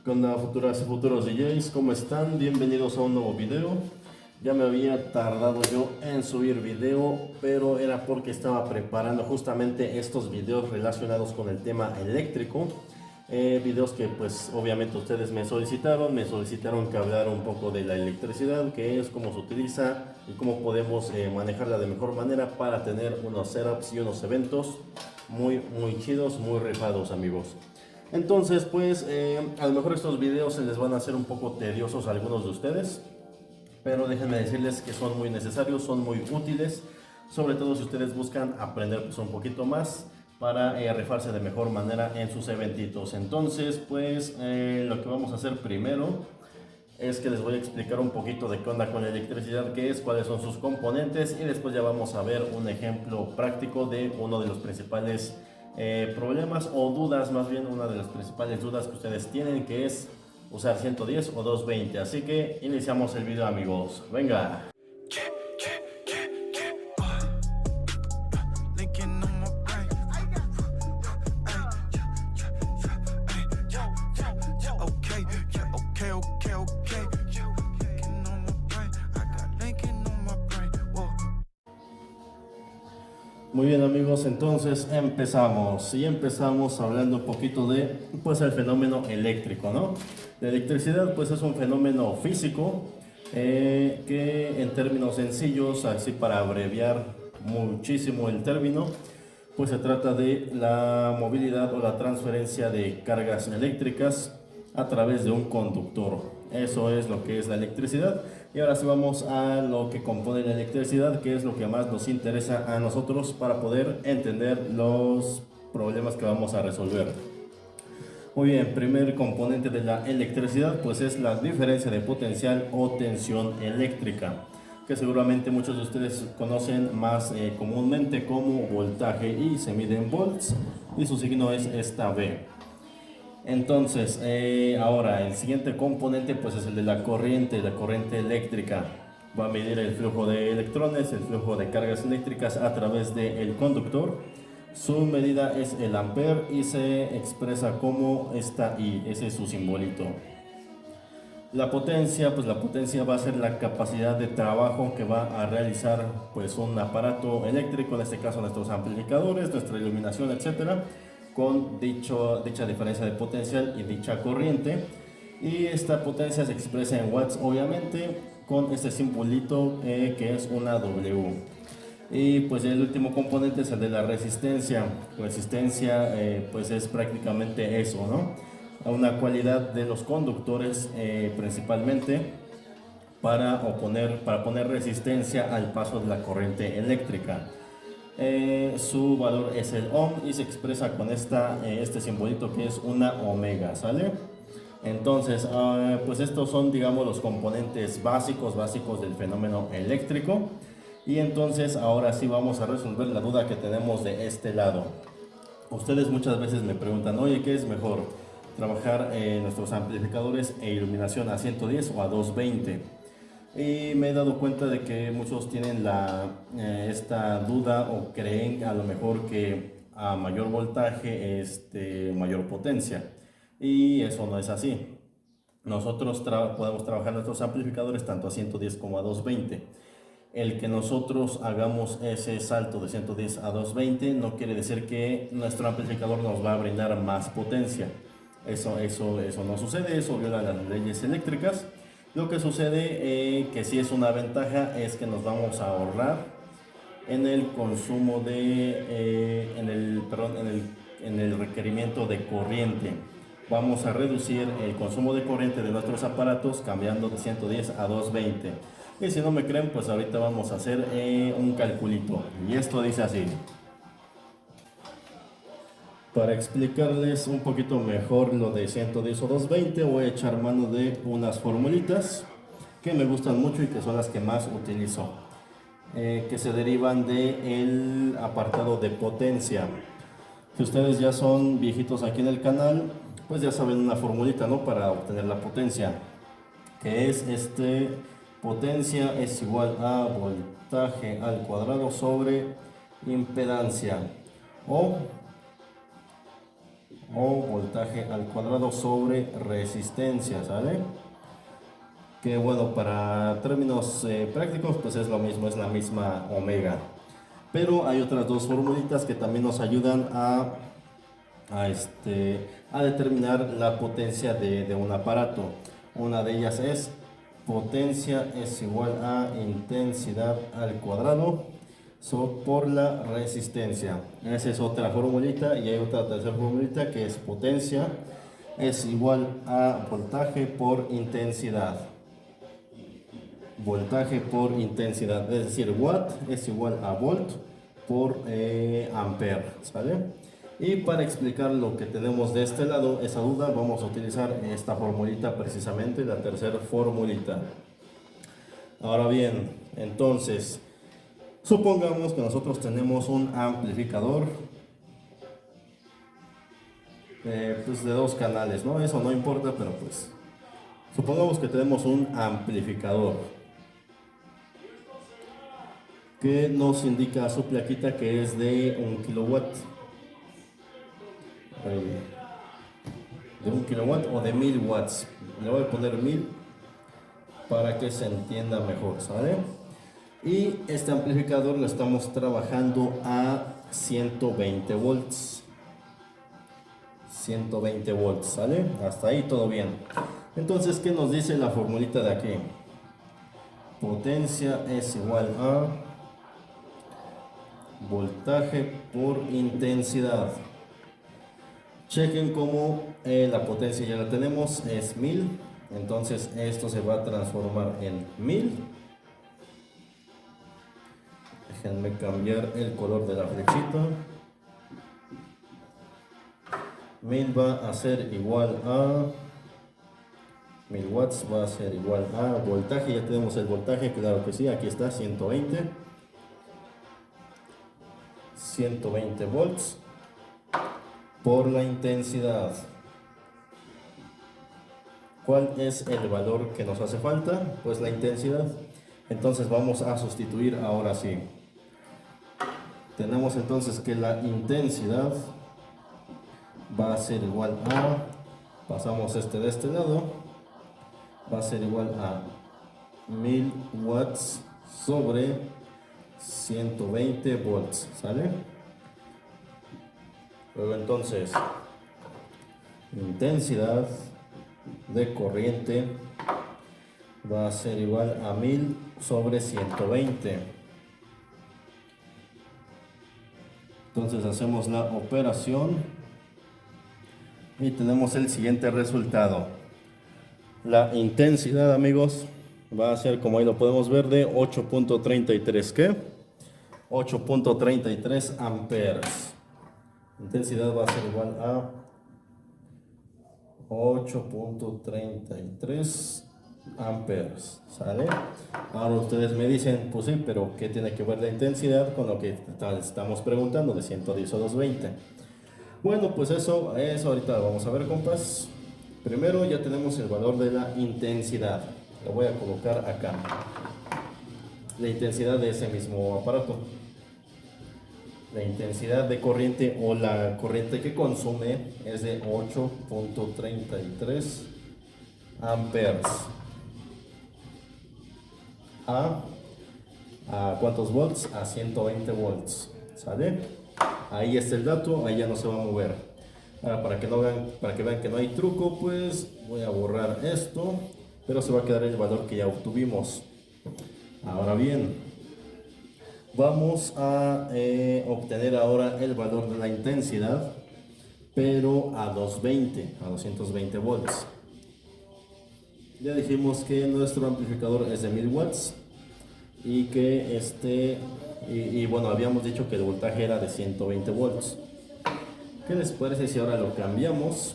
¿Qué onda, futuras y futuros DJs? ¿Cómo están? Bienvenidos a un nuevo video. Ya me había tardado yo en subir video, pero era porque estaba preparando justamente estos videos relacionados con el tema eléctrico. Videos que pues obviamente ustedes me solicitaron que hablara un poco de la electricidad, qué es, cómo se utiliza y cómo podemos manejarla de mejor manera para tener unos setups y unos eventos muy chidos, muy rifados, amigos. Entonces, pues, a lo mejor estos videos se les van a hacer un poco tediosos a algunos de ustedes, pero déjenme decirles que son muy necesarios, son muy útiles, sobre todo si ustedes buscan aprender pues, un poquito más para rifarse de mejor manera en sus eventitos. Entonces, pues, lo que vamos a hacer primero es que les voy a explicar un poquito de qué onda con la electricidad, qué es, cuáles son sus componentes y después ya vamos a ver un ejemplo práctico de uno de los principales problemas o dudas, más bien una de las principales dudas que ustedes tienen, que es usar 110 o 220. Así que iniciamos el video, amigos. Venga. Muy bien, amigos, entonces empezamos y empezamos hablando un poquito de pues el fenómeno eléctrico, ¿no? La electricidad pues es un fenómeno físico que en términos sencillos, así para abreviar muchísimo el término, pues se trata de la movilidad o la transferencia de cargas eléctricas a través de un conductor. Eso es lo que es la electricidad. Y ahora sí vamos a lo que compone la electricidad, que es lo que más nos interesa a nosotros para poder entender los problemas que vamos a resolver. Muy bien, primer componente de la electricidad pues es la diferencia de potencial o tensión eléctrica, que seguramente muchos de ustedes conocen más comúnmente como voltaje y se mide en volts y su signo es esta V. Entonces, ahora el siguiente componente pues es el de la corriente eléctrica. Va a medir el flujo de electrones, el flujo de cargas eléctricas a través del conductor. Su medida es el ampere y se expresa como esta I, ese es su simbolito. La potencia, pues la potencia va a ser la capacidad de trabajo que va a realizar pues un aparato eléctrico, en este caso nuestros amplificadores, nuestra iluminación, etcétera, con dicha diferencia de potencial y dicha corriente. Y esta potencia se expresa en watts, obviamente, con este simbolito que es una W. Y pues el último componente es el de la resistencia. Resistencia pues es prácticamente eso, ¿no? Una cualidad de los conductores principalmente para poner resistencia al paso de la corriente eléctrica. Su valor es el ohm y se expresa con este simbolito que es una omega, ¿sale? Entonces, pues estos son, digamos, los componentes básicos del fenómeno eléctrico. Y entonces, ahora sí vamos a resolver la duda que tenemos de este lado. Ustedes muchas veces me preguntan, oye, ¿qué es mejor? ¿Trabajar nuestros amplificadores e iluminación a 110 o a 220? Y me he dado cuenta de que muchos tienen esta duda o creen a lo mejor que a mayor voltaje mayor potencia. Y eso no es así. Nosotros podemos trabajar nuestros amplificadores tanto a 110 como a 220. El que nosotros hagamos ese salto de 110 a 220 no quiere decir que nuestro amplificador nos va a brindar más potencia. Eso no sucede, eso viola las leyes eléctricas. Lo que sucede, que sí es una ventaja, es que nos vamos a ahorrar en el consumo en el requerimiento de corriente. Vamos a reducir el consumo de corriente de nuestros aparatos cambiando de 110 a 220. Y si no me creen, pues ahorita vamos a hacer un calculito. Y esto dice así. Para explicarles un poquito mejor lo de 110 o 220, voy a echar mano de unas formulitas que me gustan mucho y que son las que más utilizo, que se derivan del apartado de potencia. Si ustedes ya son viejitos aquí en el canal, pues ya saben una formulita, ¿no? Para obtener la potencia, que es potencia es igual a voltaje al cuadrado sobre impedancia, o o voltaje al cuadrado sobre resistencia, ¿sale? Que bueno, para términos prácticos pues es lo mismo, es la misma omega. Pero hay otras dos formulitas que también nos ayudan a determinar la potencia de un aparato. Una de ellas es potencia es igual a intensidad al cuadrado por la resistencia. Esa es otra formulita, y hay otra tercera formulita que es potencia es igual a voltaje por intensidad. Voltaje por intensidad, es decir, watt es igual a volt por ampere, ¿sale? Y para explicar lo que tenemos de este lado, esa duda, vamos a utilizar esta formulita precisamente, la tercera formulita. Ahora bien, entonces, supongamos que nosotros tenemos un amplificador pues de dos canales, ¿no? Eso no importa, pero pues, supongamos que tenemos un amplificador que nos indica su plaquita que es de 1 kilowatt. De 1 kilowatt o de 1000 watts. Le voy a poner 1000 para que se entienda mejor, ¿sale? Y este amplificador lo estamos trabajando a 120 volts. 120 volts, ¿sale? Hasta ahí todo bien. Entonces, ¿qué nos dice la formulita de aquí? Potencia es igual a voltaje por intensidad. Chequen cómo la potencia ya la tenemos, es 1000. Entonces esto se va a transformar en 1000. Déjenme cambiar el color de la flechita. 1000 va a ser igual a 1000 watts, va a ser igual a voltaje. Ya tenemos el voltaje, claro que sí, aquí está 120 volts por la intensidad. ¿Cuál es el valor que nos hace falta? Pues la intensidad. Entonces vamos a sustituir ahora sí. Tenemos entonces que la intensidad va a ser igual a, pasamos de este lado, va a ser igual a 1000 watts sobre 120 volts, ¿sale? Luego entonces, intensidad de corriente va a ser igual a 1000 sobre 120. Entonces hacemos la operación y tenemos el siguiente resultado. La intensidad, amigos, va a ser, como ahí lo podemos ver, de 8.33, ¿qué? 8.33 amperes. Intensidad va a ser igual a 8.33 amperes, ¿sale? Ahora ustedes me dicen, pues sí, pero ¿qué tiene que ver la intensidad con lo que estamos preguntando de 110 o 220? Bueno, pues eso ahorita lo vamos a ver, compas. Primero ya tenemos el valor de la intensidad. Lo voy a colocar acá. La intensidad de ese mismo aparato. La intensidad de corriente o la corriente que consume es de 8.33 amperes. ¿A cuántos volts? A 120 volts. ¿Sale? Ahí está el dato, ahí ya no se va a mover. Ahora, para que vean que no hay truco, pues voy a borrar esto, pero se va a quedar el valor que ya obtuvimos. Ahora bien, vamos a obtener ahora el valor de la intensidad, pero a 220 volts. Ya dijimos que nuestro amplificador es de 1000 watts y que bueno, habíamos dicho que el voltaje era de 120 volts. ¿Qué les parece si ahora lo cambiamos?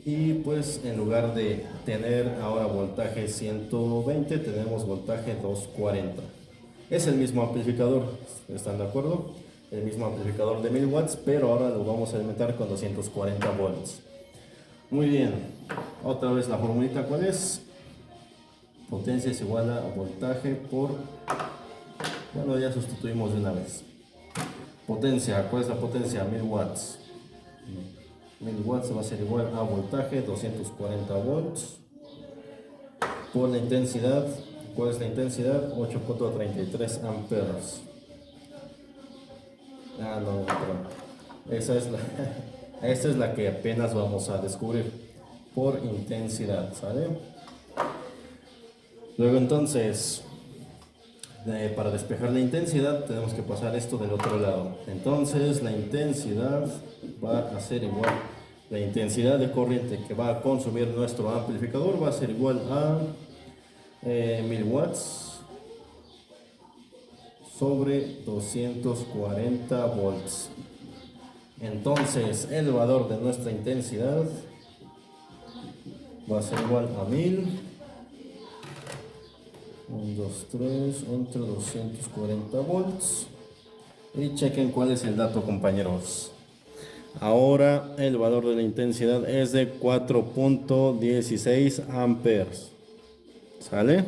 Y pues en lugar de tener ahora voltaje 120, tenemos voltaje 240. Es el mismo amplificador, ¿están de acuerdo? El mismo amplificador de 1000 watts, pero ahora lo vamos a alimentar con 240 volts. Muy bien, otra vez la formulita, ¿cuál es? Potencia es igual a voltaje por... Bueno, ya sustituimos de una vez. Potencia, ¿cuál es la potencia? 1000 watts. 1000 watts va a ser igual a voltaje 240 volts por la intensidad. ¿Cuál es la intensidad? 8.33 amperes. No, pero esa es esta es la que apenas vamos a descubrir por intensidad, ¿sale? Luego entonces, para despejar la intensidad tenemos que pasar esto del otro lado. Entonces la intensidad va a ser igual, la intensidad de corriente que va a consumir nuestro amplificador va a ser igual a 1000 watts sobre 240 volts. Entonces el valor de nuestra intensidad va a ser igual a 1000 1, 2, 3 entre 240 volts. Y chequen cuál es el dato, compañeros. Ahora el valor de la intensidad es de 4.16 amperes. ¿Sale?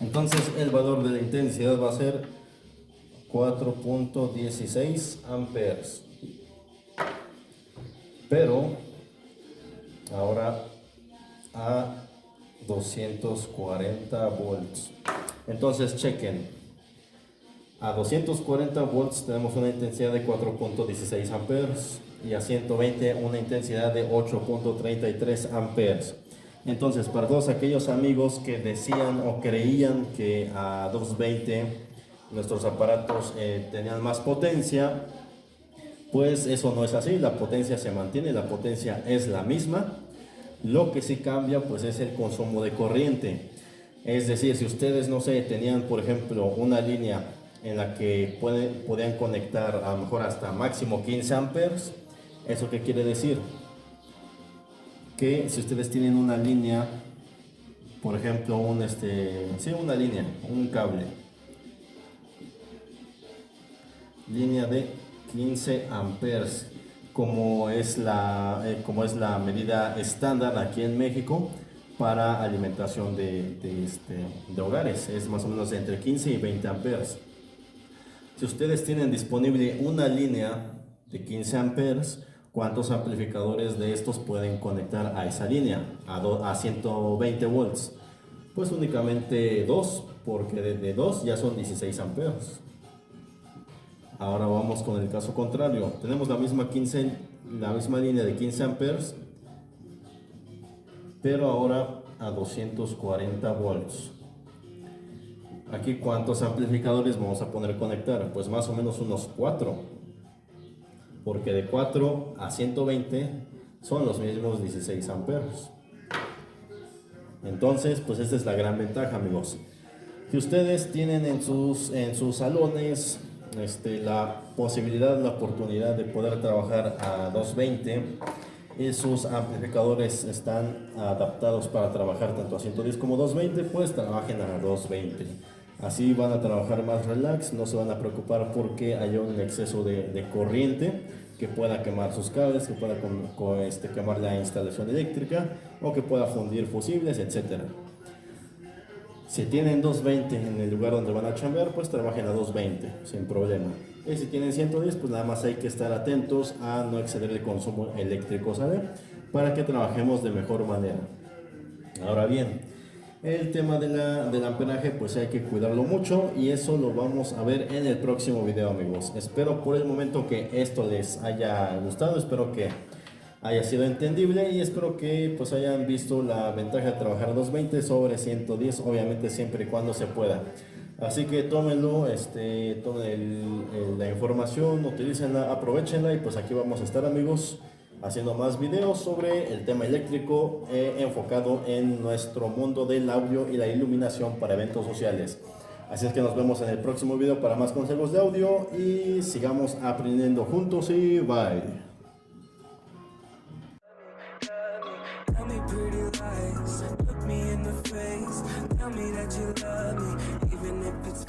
Entonces el valor de la intensidad va a ser 4.16 amperes. Pero ahora a 240 volts. Entonces chequen, a 240 volts tenemos una intensidad de 4.16 amperes y a 120 una intensidad de 8.33 amperes. Entonces, para todos aquellos amigos que decían o creían que a 220 nuestros aparatos tenían más potencia, pues eso no es así. La potencia se mantiene, la potencia es la misma. Lo que sí cambia pues es el consumo de corriente. Es decir, si ustedes, no sé, tenían por ejemplo una línea en la que podían conectar a lo mejor hasta máximo 15 amperes, ¿eso qué quiere decir? Que si ustedes tienen una línea, por ejemplo una línea, un cable, línea de 15 amperes, como es la medida estándar aquí en México para alimentación de hogares, es más o menos entre 15 y 20 amperes. Si ustedes tienen disponible una línea de 15 amperes, ¿cuántos amplificadores de estos pueden conectar a esa línea, a 120 volts? Pues únicamente 2, porque de 2 ya son 16 amperes. Ahora vamos con el caso contrario. Tenemos la misma línea de 15 amperes, pero ahora a 240 volts. Aquí, ¿cuántos amplificadores vamos a poner conectar? Pues más o menos unos 4, porque de 4 a 120 son los mismos 16 amperes. Entonces, pues esta es la gran ventaja, amigos. Si ustedes tienen en sus salones la posibilidad, la oportunidad de poder trabajar a 220 y sus amplificadores están adaptados para trabajar tanto a 110 como 220, pues trabajen a 220. Así van a trabajar más relax, no se van a preocupar porque haya un exceso de corriente que pueda quemar sus cables, que pueda quemar la instalación eléctrica o que pueda fundir fusibles, etc. Si tienen 220 en el lugar donde van a chambear, pues trabajen a 220 sin problema. Y si tienen 110, pues nada más hay que estar atentos a no exceder el consumo eléctrico, ¿sabe? Para que trabajemos de mejor manera. Ahora bien, el tema del amperaje, pues hay que cuidarlo mucho y eso lo vamos a ver en el próximo video, amigos. Espero por el momento que esto les haya gustado, espero que haya sido entendible y espero que pues hayan visto la ventaja de trabajar a 220 sobre 110, obviamente siempre y cuando se pueda. Así que tómenlo, tomen la información, utilícenla, aprovechenla y pues aquí vamos a estar, amigos, haciendo más videos sobre el tema eléctrico enfocado en nuestro mundo del audio y la iluminación para eventos sociales. Así es que nos vemos en el próximo video para más consejos de audio y sigamos aprendiendo juntos y bye. Tell me pretty lies, look me in the face, tell me that you love me, even if it's